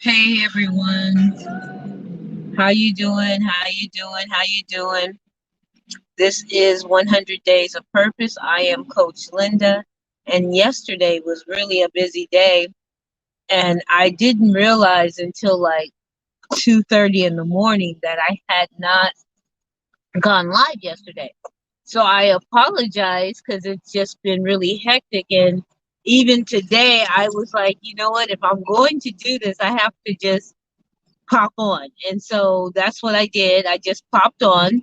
Hey everyone, how you doing? How you doing? How you doing? This is 100 Days of Purpose. I am Coach Linda, and yesterday was really a busy day, and I didn't realize until like 2:30 in the morning that I had not gone live yesterday. So I apologize because it's just been really hectic, and even today I was like, you know what? If I'm going to do this, I have to just pop on. And so that's what I did. I just popped on.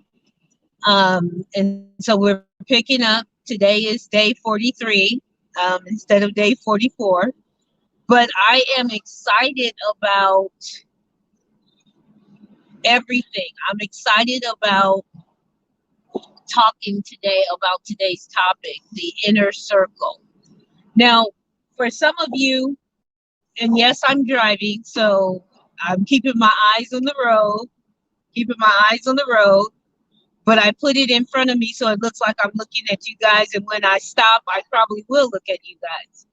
And so we're picking up. Today is day 43 instead of day 44. But I am excited about everything. I'm excited about talking today about today's topic, the inner circle. Now, for some of you, and yes, I'm driving, so I'm keeping my eyes on the road, keeping my eyes on the road. But I put it in front of me so it looks like I'm looking at you guys. And when I stop, I probably will look at you guys.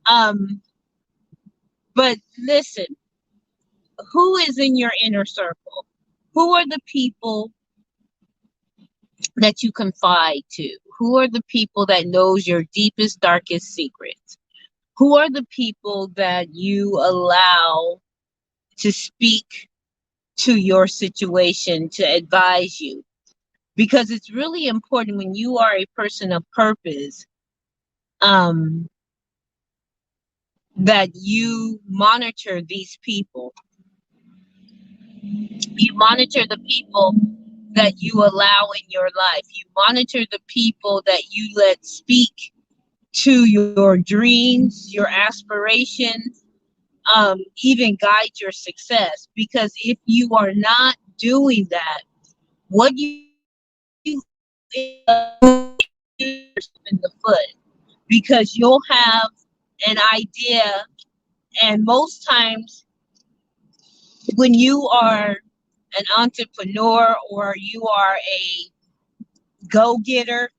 Um, but listen, who is in your inner circle? Who are the people that you confide to? Who are the people that knows your deepest, darkest secrets? Who are the people that you allow to speak to your situation, to advise you? Because it's really important when you are a person of purpose, um, that you monitor these people. You monitor the people that you allow in your life. You monitor the people that you let speak to your dreams, your aspirations, even guide your success. Because if you are not doing that, what you in the foot, because you'll have an idea, and most times when you are an entrepreneur or you are a go-getter,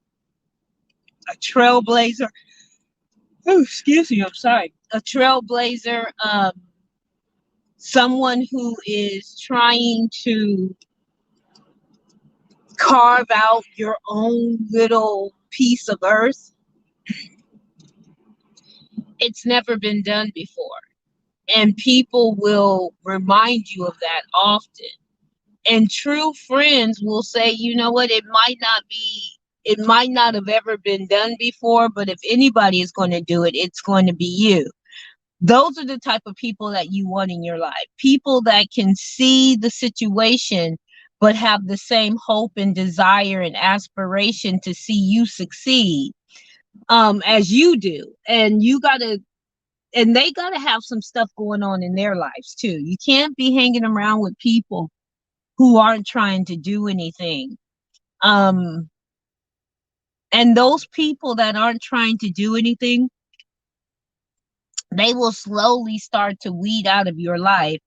a trailblazer, oh, excuse me, I'm sorry, a trailblazer, someone who is trying to carve out your own little piece of earth, it's never been done before. And people will remind you of that often. And true friends will say, you know what, it might not have ever been done before, but if anybody is going to do it, it's going to be you. Those are the type of people that you want in your life. People that can see the situation, but have the same hope and desire and aspiration to see you succeed, as you do. And they gotta have some stuff going on in their lives too. You can't be hanging around with people who aren't trying to do anything. Um, and those people that aren't trying to do anything, they will slowly start to weed out of your life.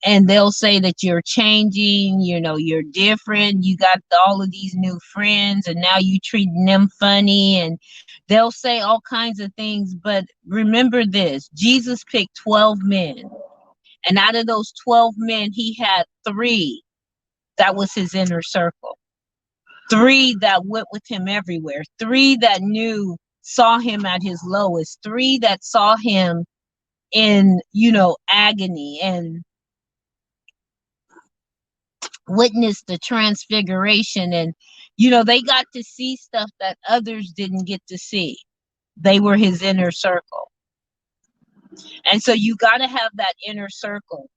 And they'll say that you're changing, you're different, you got all of these new friends, and now you treating them funny, and they'll say all kinds of things. But remember this, Jesus picked 12 men, and out of those 12 men, he had three that was his inner circle. Three that went with him everywhere. Three that saw him at his lowest. Three that saw him in, agony, and witnessed the transfiguration. And, they got to see stuff that others didn't get to see. They were his inner circle. And so you got to have that inner circle.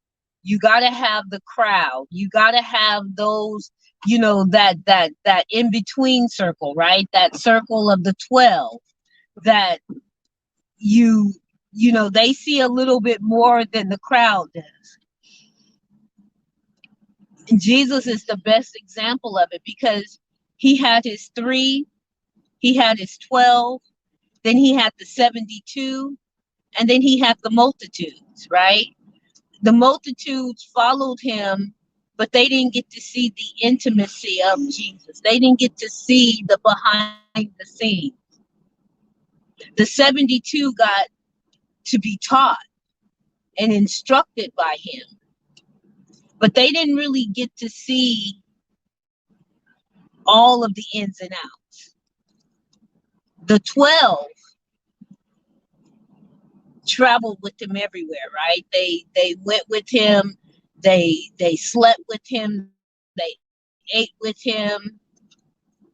You got to have the crowd. You got to have those, that in between circle, right? That circle of the 12 that they see a little bit more than the crowd does. And Jesus is the best example of it, because he had his three, he had his 12, then he had the 72, and then he had the multitudes, right? The multitudes followed him, but they didn't get to see the intimacy of Jesus. They didn't get to see the behind the scenes. The 72 got to be taught. and instructed by him. But they didn't really get to see all of the ins and outs. The 12 traveled with him everywhere, right? They went with him, they slept with him, they ate with him.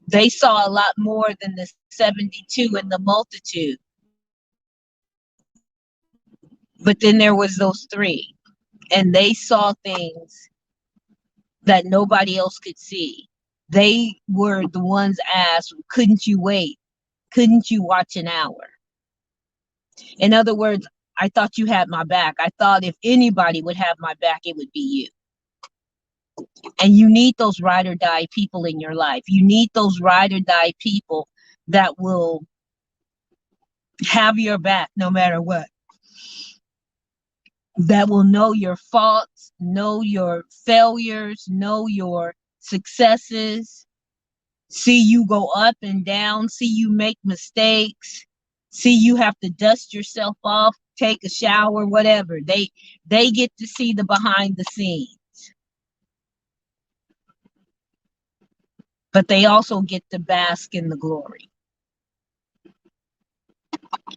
They saw a lot more than the 72 and the multitude. But then there was those three, and they saw things that nobody else could see. They were the ones asked, couldn't you wait? Couldn't you watch an hour? In other words, I thought you had my back. I thought if anybody would have my back, it would be you. And you need those ride or die people in your life. You need those ride or die people that will have your back no matter what. That will know your faults, know your failures, know your successes, see you go up and down, see you make mistakes, see you have to dust yourself off, take a shower, whatever. They get to see the behind the scenes. But they also get to bask in the glory.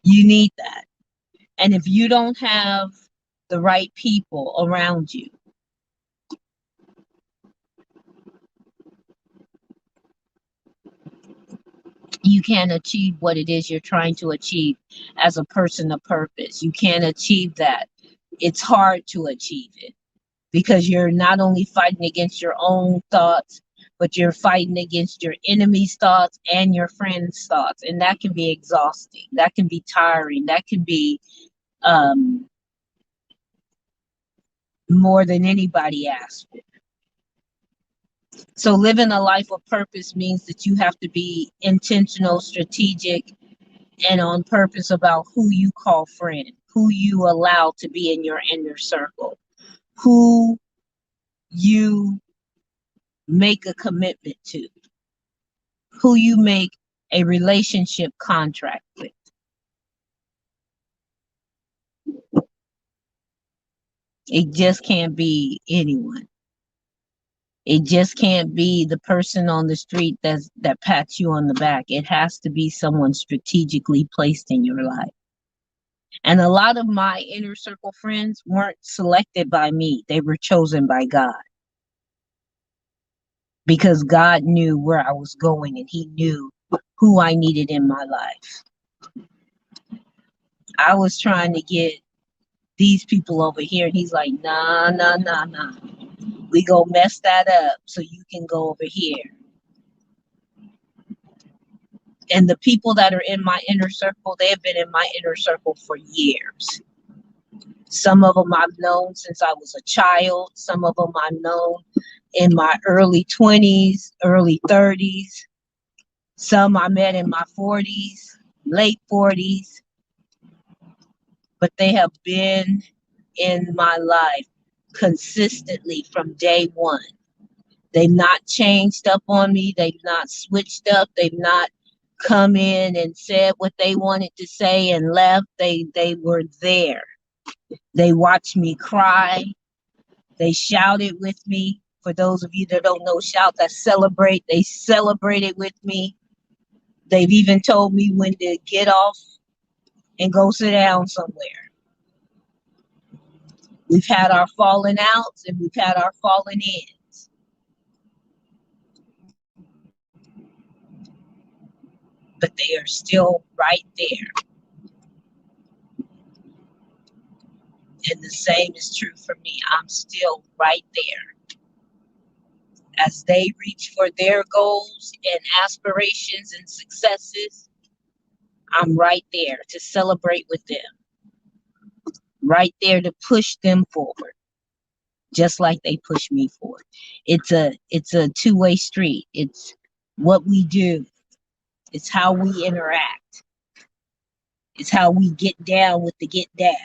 You need that. And if you don't have the right people around you, you can't achieve what it is you're trying to achieve as a person of purpose. You can't achieve that. It's hard to achieve it because you're not only fighting against your own thoughts, but you're fighting against your enemy's thoughts and your friend's thoughts. And that can be exhausting. That can be tiring. That can be more than anybody asks for. So living a life of purpose means that you have to be intentional, strategic, and on purpose about who you call friend, who you allow to be in your inner circle, who you make a commitment to, who you make a relationship contract with. It just can't be anyone. It just can't be the person on the street that pats you on the back. It has to be someone strategically placed in your life. And a lot of my inner circle friends weren't selected by me. They were chosen by God. Because God knew where I was going and he knew who I needed in my life. I was trying to get these people over here and he's like, nah. We go mess that up so you can go over here. And the people that are in my inner circle, they have been in my inner circle for years. Some of them I've known since I was a child. Some of them I've known in my early 20s, early 30s. Some I met in my 40s, late 40s. But they have been in my life consistently from day one. They've not changed up on me. They've not switched up. They've not come in and said what they wanted to say and left. They were there. They watched me cry. They shouted with me. For those of you that don't know, shout, that celebrate. They celebrated with me. They've even told me when to get off and go sit down somewhere. We've had our falling outs and we've had our falling ins. But they are still right there. And the same is true for me. I'm still right there. As they reach for their goals and aspirations and successes, I'm right there to celebrate with them. Right there to push them forward. Just like they push me forward. It's a two-way street. It's what we do. It's how we interact. It's how we get down with the get down.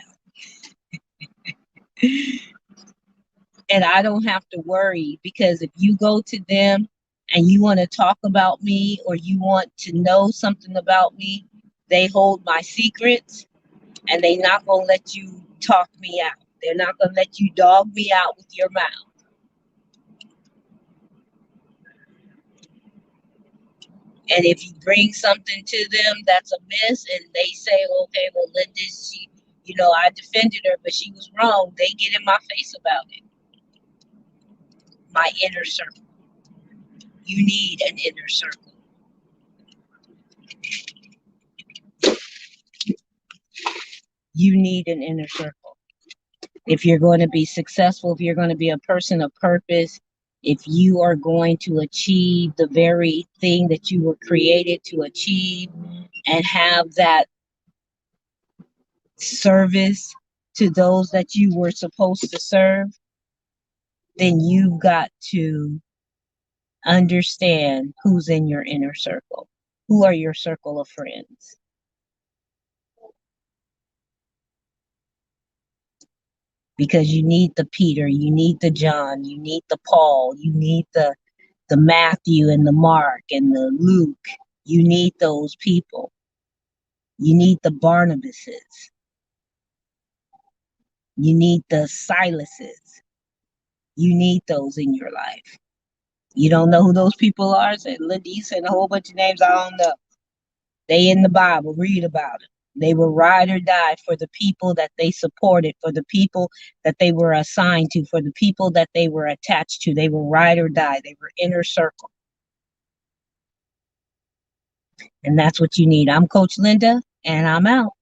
And I don't have to worry, because if you go to them and you want to talk about me or you want to know something about me, they hold my secrets and they not going to let you talk me out. They're not going to let you dog me out with your mouth. And if you bring something to them that's amiss and they say, okay, well, Linda, she, I defended her, but she was wrong. They get in my face about it. My inner circle. You need an inner circle. You need an inner circle. If you're going to be successful, if you're going to be a person of purpose, if you are going to achieve the very thing that you were created to achieve and have that service to those that you were supposed to serve, then you've got to understand who's in your inner circle. Who are your circle of friends? Because you need the Peter, you need the John, you need the Paul, you need the Matthew and the Mark and the Luke. You need those people. You need the Barnabases. You need the Silases. You need those in your life. You don't know who those people are? Said Linda, you said a whole bunch of names I don't know. They in the Bible, read about it. They will ride or die for the people that they supported, for the people that they were assigned to, for the people that they were attached to. They will ride or die. They were inner circle. And that's what you need. I'm Coach Linda, and I'm out.